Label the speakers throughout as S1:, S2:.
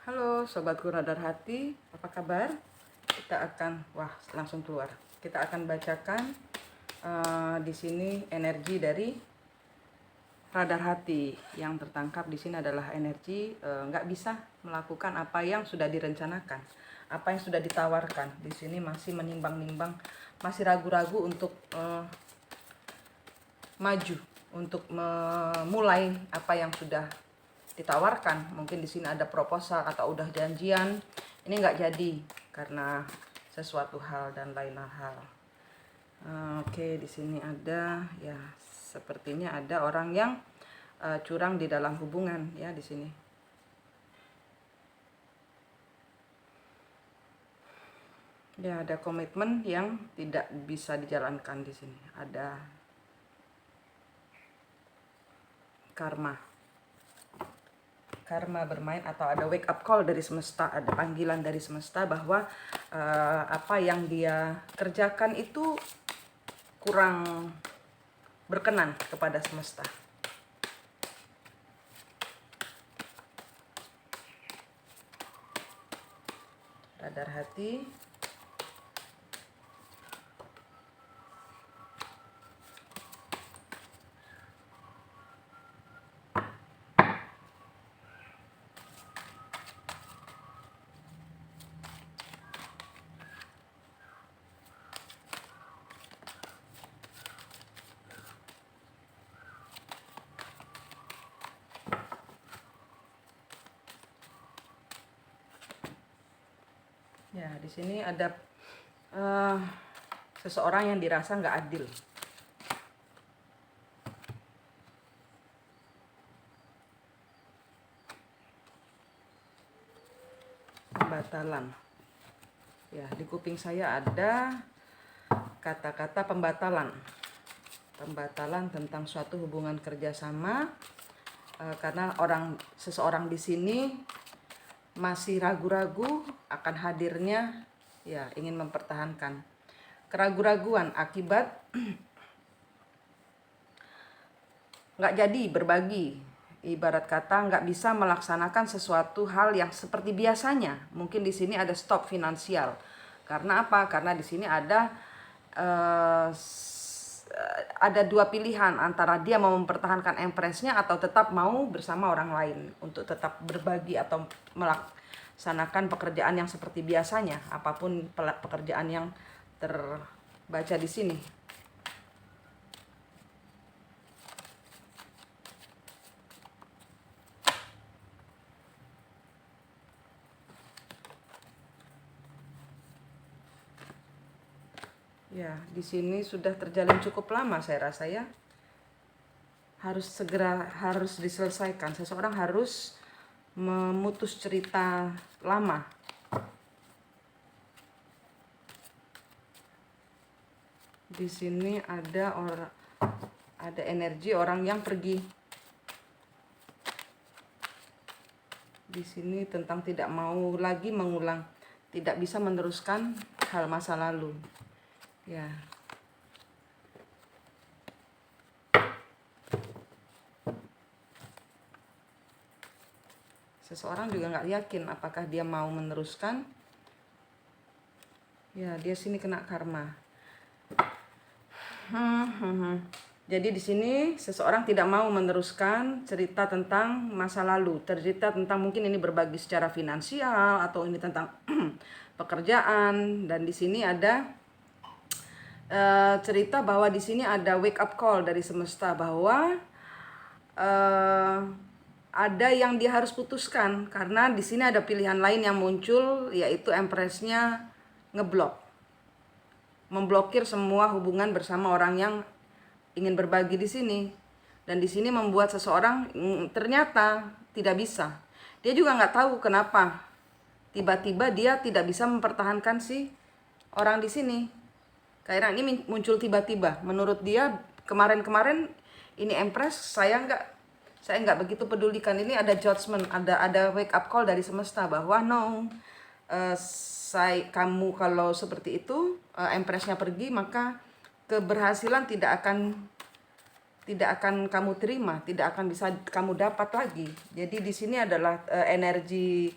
S1: Halo sobatku radar hati, apa kabar? Kita akan, langsung keluar. Kita akan bacakan di sini energi dari radar hati. Yang tertangkap di sini adalah energi nggak bisa melakukan apa yang sudah direncanakan, apa yang sudah ditawarkan. Di sini masih menimbang-nimbang, masih ragu-ragu untuk maju, untuk memulai apa yang sudah ditawarkan. Mungkin di sini ada proposal atau udah janjian, ini nggak jadi karena sesuatu hal dan lain hal. Oke, di sini ada ya, sepertinya ada orang yang curang di dalam hubungan ya di sini. Ya, ada komitmen yang tidak bisa dijalankan di sini. Ada karma bermain atau ada wake up call dari semesta, ada panggilan dari semesta bahwa apa yang dia kerjakan itu kurang berkenan kepada semesta. Radar hati. Ya, di sini ada seseorang yang dirasa nggak adil. Pembatalan. Ya, di kuping saya ada kata-kata pembatalan. Pembatalan tentang suatu hubungan kerjasama, karena seseorang di sini masih ragu-ragu akan hadirnya, ya ingin mempertahankan. Keraguan-raguan akibat nggak jadi berbagi, ibarat kata nggak bisa melaksanakan sesuatu hal yang seperti biasanya. Mungkin di sini ada stop finansial. Karena apa? Karena di sini ada dua pilihan, antara dia mau mempertahankan empresnya atau tetap mau bersama orang lain untuk tetap berbagi atau melaksanakan pekerjaan yang seperti biasanya, apapun pekerjaan yang terbaca di sini. Ya, di sini sudah terjalin cukup lama, saya rasa ya. Harus diselesaikan. Seseorang harus memutus cerita lama. Di sini ada energi orang yang pergi. Di sini tentang tidak mau lagi mengulang, tidak bisa meneruskan hal masa lalu. Ya. Seseorang juga nggak yakin apakah dia mau meneruskan. Ya, dia sini kena karma. Jadi di sini seseorang tidak mau meneruskan cerita tentang masa lalu, cerita tentang mungkin ini berbagi secara finansial atau ini tentang pekerjaan. Dan di sini ada cerita bahwa di sini ada wake up call dari semesta bahwa ada yang dia harus putuskan, karena di sini ada pilihan lain yang muncul, yaitu empresnya memblokir semua hubungan bersama orang yang ingin berbagi di sini. Dan di sini membuat seseorang ternyata tidak bisa. Dia juga nggak tahu kenapa tiba-tiba dia tidak bisa mempertahankan si orang di sini. Karena ini muncul tiba-tiba. Menurut dia kemarin-kemarin ini empress saya nggak begitu pedulikan. Ini ada judgment, ada wake up call dari semesta bahwa no, kamu kalau seperti itu empressnya pergi, maka keberhasilan tidak akan kamu terima, tidak akan bisa kamu dapat lagi. Jadi di sini adalah energi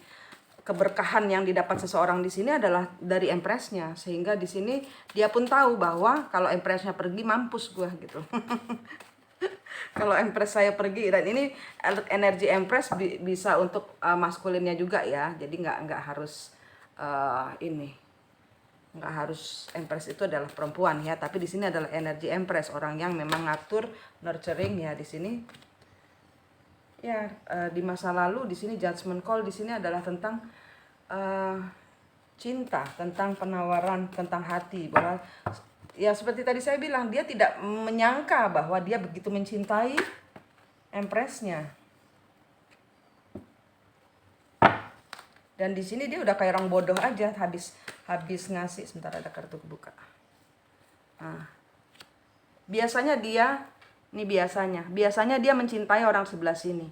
S1: keberkahan yang didapat seseorang di sini adalah dari empresnya, sehingga di sini dia pun tahu bahwa kalau empresnya pergi mampus gua gitu. Kalau empres saya pergi, dan ini energi empres bisa untuk maskulinnya juga ya, jadi nggak harus ini nggak harus empres itu adalah perempuan ya, tapi di sini adalah energi empres, orang yang memang ngatur nurturing ya di sini ya. Di masa lalu di sini judgment call di sini adalah tentang cinta, tentang penawaran, tentang hati, bahwa ya seperti tadi saya bilang, dia tidak menyangka bahwa dia begitu mencintai empresnya. Dan di sini dia udah kayak orang bodoh aja, habis ngasih. Sebentar, ada kartu kebuka. Nah, biasanya dia mencintai orang sebelah sini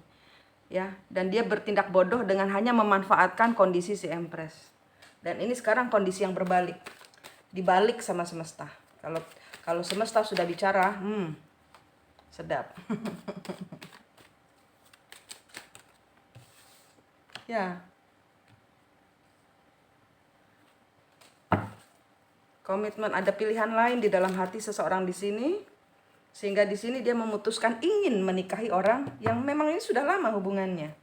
S1: ya, dan dia bertindak bodoh dengan hanya memanfaatkan kondisi si empres. Dan ini sekarang kondisi yang berbalik, dibalik sama semesta. Kalau semesta sudah bicara, sedap. Ya. Komitmen, ada pilihan lain di dalam hati seseorang di sini, sehingga di sini dia memutuskan ingin menikahi orang yang memang ini sudah lama hubungannya.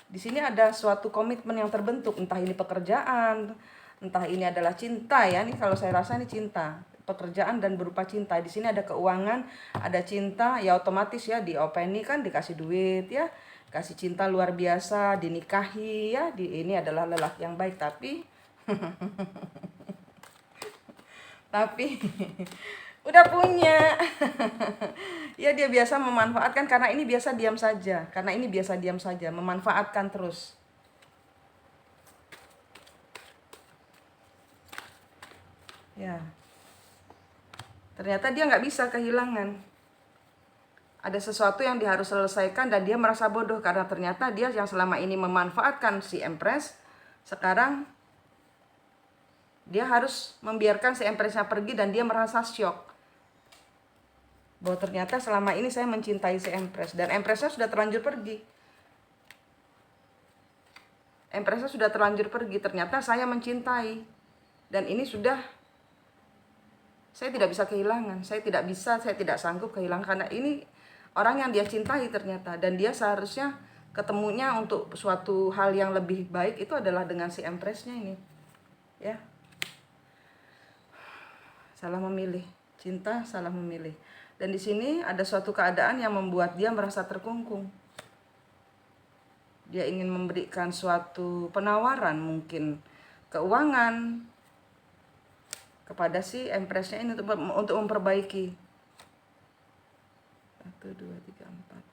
S1: Di sini ada suatu komitmen yang terbentuk, entah ini pekerjaan, entah ini adalah cinta ya. Ini kalau saya rasa ini cinta, pekerjaan dan berupa cinta. Di sini ada keuangan, ada cinta, ya otomatis ya di openi kan dikasih duit ya, kasih cinta luar biasa, dinikahi ya. Ini adalah lelaki yang baik, tapi udah punya. Ya dia biasa memanfaatkan, karena ini biasa diam saja, memanfaatkan terus. Ya. Ternyata dia nggak bisa kehilangan. Ada sesuatu yang dia harus selesaikan dan dia merasa bodoh karena ternyata dia yang selama ini memanfaatkan si empres, sekarang dia harus membiarkan si empresnya pergi dan dia merasa syok. Bahwa ternyata selama ini saya mencintai si empres dan empresnya sudah terlanjur pergi. Ternyata saya mencintai. Dan ini sudah, saya tidak bisa kehilangan. Saya tidak sanggup kehilangan karena ini orang yang dia cintai ternyata. Dan dia seharusnya ketemunya untuk suatu hal yang lebih baik itu adalah dengan si empresnya ini. Ya. Salah memilih, cinta salah memilih. Dan di sini ada suatu keadaan yang membuat dia merasa terkungkung. Dia ingin memberikan suatu penawaran, mungkin keuangan kepada si empresnya ini untuk memperbaiki. 1, 2, 3, 4.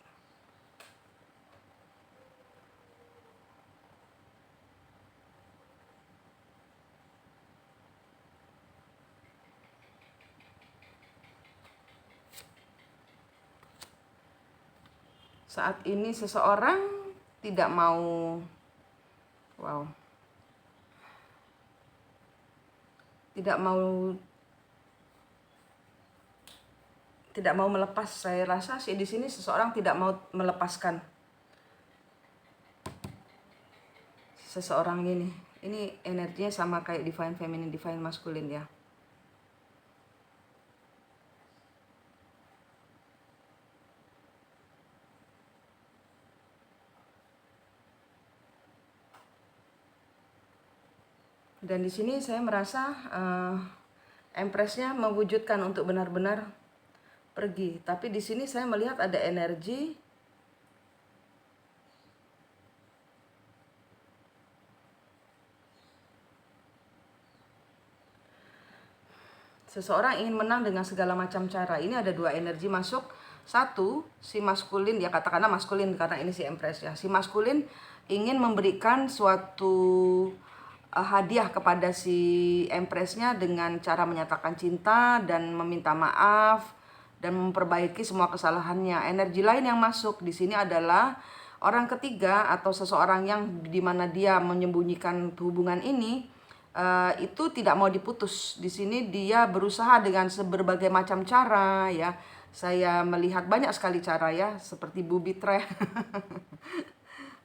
S1: Saat ini seseorang tidak mau melepas. Saya rasa sih di sini seseorang tidak mau melepaskan seseorang ini. Ini energinya sama kayak divine feminine, divine masculine ya. Dan di sini saya merasa empresnya mewujudkan untuk benar-benar pergi. Tapi di sini saya melihat ada energi seseorang ingin menang dengan segala macam cara. Ini ada 2 energi masuk. 1, si maskulin, ya katakanlah maskulin karena ini si empres ya. Si maskulin ingin memberikan suatu hadiah kepada si empresnya dengan cara menyatakan cinta dan meminta maaf dan memperbaiki semua kesalahannya. Energi lain yang masuk di sini adalah orang ketiga atau seseorang yang dimana dia menyembunyikan hubungan ini itu tidak mau diputus. Di sini dia berusaha dengan berbagai macam cara ya. Saya melihat banyak sekali cara ya, seperti booby trap,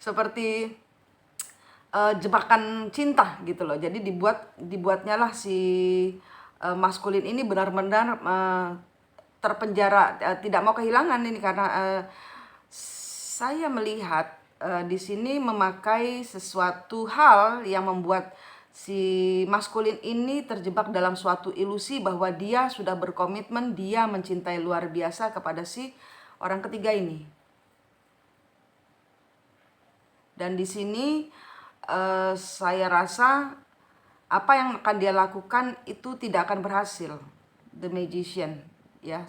S1: seperti jebakan cinta gitu loh. Jadi dibuatnya lah si maskulin ini benar-benar terpenjara, tidak mau kehilangan ini karena saya melihat di sini memakai sesuatu hal yang membuat si maskulin ini terjebak dalam suatu ilusi bahwa dia sudah berkomitmen, dia mencintai luar biasa kepada si orang ketiga ini. Dan di sini saya rasa apa yang akan dia lakukan itu tidak akan berhasil. The Magician, ya,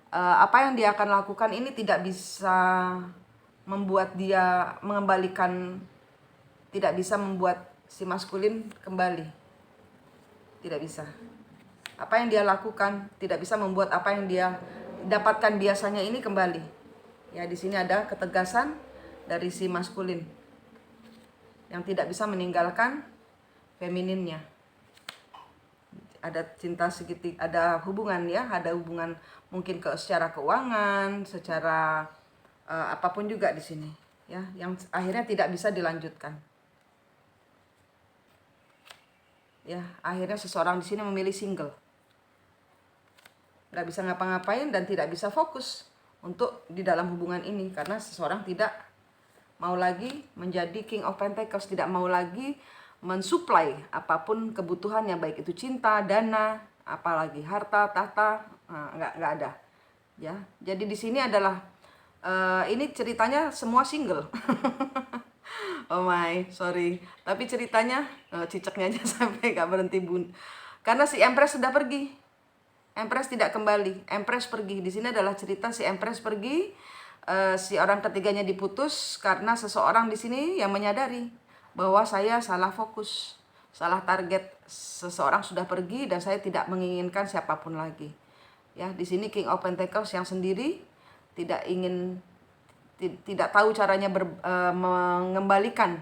S1: apa yang dia akan lakukan ini tidak bisa membuat dia mengembalikan, tidak bisa membuat si maskulin kembali, tidak bisa. Apa yang dia lakukan tidak bisa membuat apa yang dia dapatkan biasanya ini kembali. Ya, di sini ada ketegasan dari si maskulin yang tidak bisa meninggalkan femininnya. Ada cinta segitiga, ada hubungan ya, ada hubungan mungkin secara keuangan, secara apapun juga di sini ya, yang akhirnya tidak bisa dilanjutkan. Ya, akhirnya seseorang di sini memilih single. Nggak bisa ngapa-ngapain dan tidak bisa fokus untuk di dalam hubungan ini karena seseorang tidak mau lagi menjadi King of Pentacles, tidak mau lagi mensuplai apapun kebutuhannya, baik itu cinta, dana, apalagi harta, tahta, nggak ada. Ya, jadi di sini adalah ini ceritanya semua single. Oh my, sorry. Tapi ceritanya cicaknya aja sampai nggak berhenti bun. Karena si Empress sudah pergi. Empress tidak kembali. Empress pergi. Di sini adalah cerita si Empress pergi. Si orang ketiganya diputus karena seseorang di sini yang menyadari bahwa saya salah fokus, salah target. Seseorang sudah pergi dan saya tidak menginginkan siapapun lagi. Ya, di sini King of Pentacles yang sendiri tidak ingin, tidak tahu caranya mengembalikan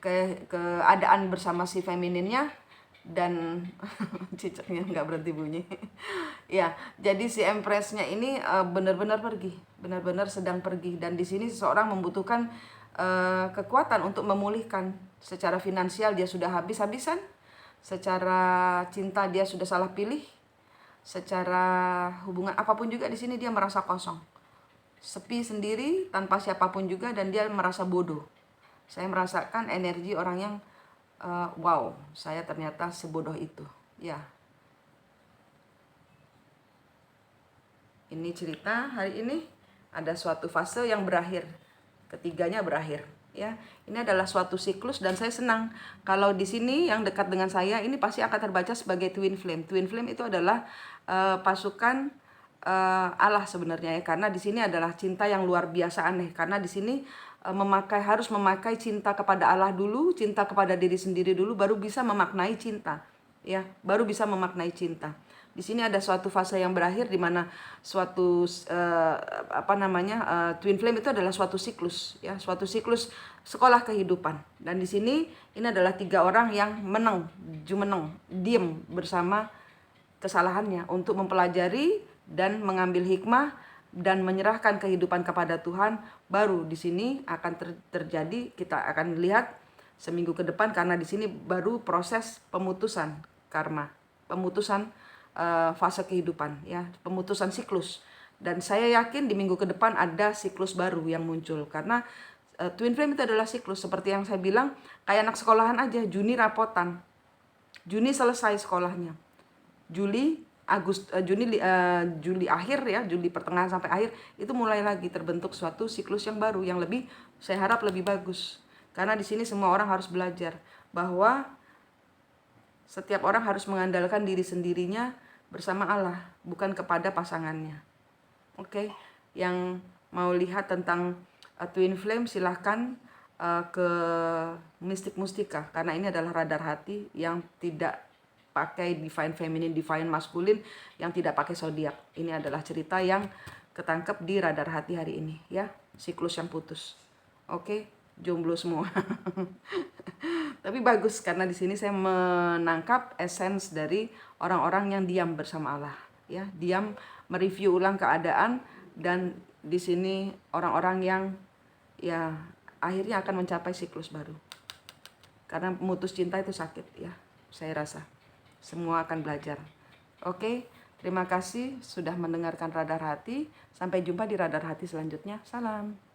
S1: keadaan bersama si femininnya dan cicaknya nggak berhenti bunyi. Ya, jadi si Empressnya ini benar-benar pergi, benar-benar sedang pergi, dan di sini seseorang membutuhkan kekuatan untuk memulihkan. Secara finansial dia sudah habis-habisan, secara cinta dia sudah salah pilih, secara hubungan apapun juga di sini dia merasa kosong, sepi sendiri tanpa siapapun juga, dan dia merasa bodoh. Saya merasakan energi orang yang wow, saya ternyata sebodoh itu. Ya, ini cerita hari ini ada suatu fase yang berakhir, ketiganya berakhir. Ya, ini adalah suatu siklus dan saya senang kalau di sini yang dekat dengan saya ini pasti akan terbaca sebagai twin flame. Twin flame itu adalah pasukan Allah sebenarnya ya, karena di sini adalah cinta yang luar biasa aneh, karena di sini harus memakai cinta kepada Allah dulu, cinta kepada diri sendiri dulu, baru bisa memaknai cinta ya, baru bisa memaknai cinta. Di sini ada suatu fase yang berakhir di mana suatu twin flame itu adalah suatu siklus ya, suatu siklus sekolah kehidupan. Dan di sini ini adalah 3 orang yang jumeneng, diem bersama kesalahannya untuk mempelajari dan mengambil hikmah dan menyerahkan kehidupan kepada Tuhan. Baru di sini akan terjadi, kita akan lihat seminggu ke depan, karena di sini baru proses pemutusan karma, pemutusan fase kehidupan ya, pemutusan siklus. Dan saya yakin di minggu ke depan ada siklus baru yang muncul, karena twin flame itu adalah siklus. Seperti yang saya bilang, kayak anak sekolahan aja, Juni rapotan, Juni selesai sekolahnya, Juli Juli akhir ya, Juli pertengahan sampai akhir itu mulai lagi terbentuk suatu siklus yang baru, yang lebih, saya harap lebih bagus. Karena di sini semua orang harus belajar bahwa setiap orang harus mengandalkan diri sendirinya bersama Allah, bukan kepada pasangannya. Oke, yang mau lihat tentang twin flame silahkan ke Mistik Mustika, karena ini adalah radar hati yang tidak pakai divine feminine, divine maskulin, yang tidak pakai zodiak. Ini adalah cerita yang ketangkep di radar hati hari ini ya, siklus yang putus. Oke, jomblo semua. Tapi bagus karena di sini saya menangkap essence dari orang-orang yang diam bersama Allah ya, diam mereview ulang keadaan, dan di sini orang-orang yang ya akhirnya akan mencapai siklus baru. Karena memutus cinta itu sakit ya, saya rasa. Semua akan belajar. Oke, terima kasih sudah mendengarkan Radar Hati. Sampai jumpa di Radar Hati selanjutnya. Salam.